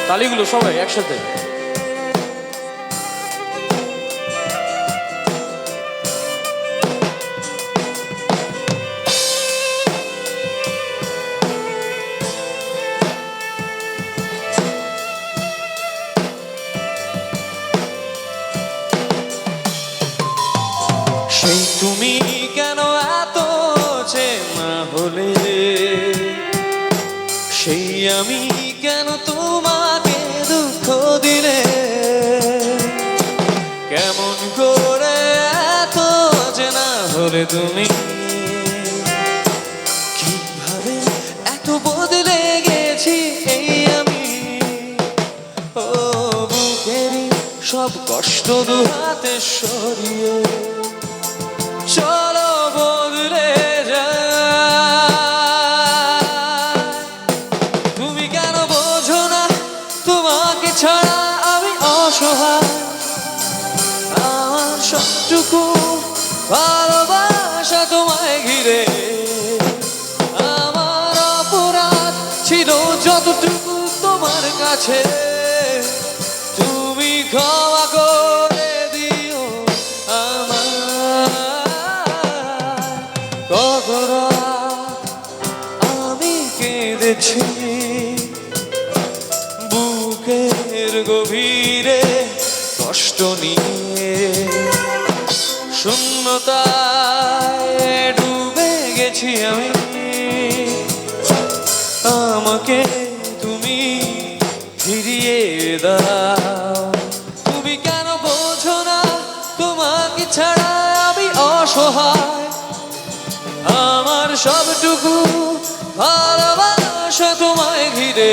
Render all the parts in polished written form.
তালিগুলো সবাই একসাথে। সেই তুমি কেন এত চেনা হলে, সেই আমি কেন তোমাকে দুঃখ দিলে, কেমন করে এত চেনা হলে তুমি, কিভাবে এত বদলে গেছি এই আমি। ও বুকেরই সব কষ্ট দু হাতে সরিয়ে চলো বদলে যায়। তুমি কেন বোঝো না তোমাকে ছাড়া আমি অসহায়, আমার সবটুকু ভালোবাসা তোমায় ঘিরে, আমার অপরাধ ছিল যতটুকু তোমার কাছে, তুমি ক্ষমা করে দিও আমায়। কত রাত আমি কেঁদেছি বুকের গভীরে কষ্ট নিয়ে, শূন্যতায় ডুবে গেছি আমি, আমাকে তুমি ফিরিয়ে দাও। তুমি কেন বোঝো না তোমাকে ছাড়া আমি অসহায়, আমার সবটুকু ভালোবাসা তোমায় ঘিরে,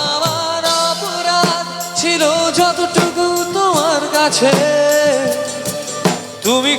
আমার অপরাধ ছিল যতটুকু তোমার কাছে, তুমি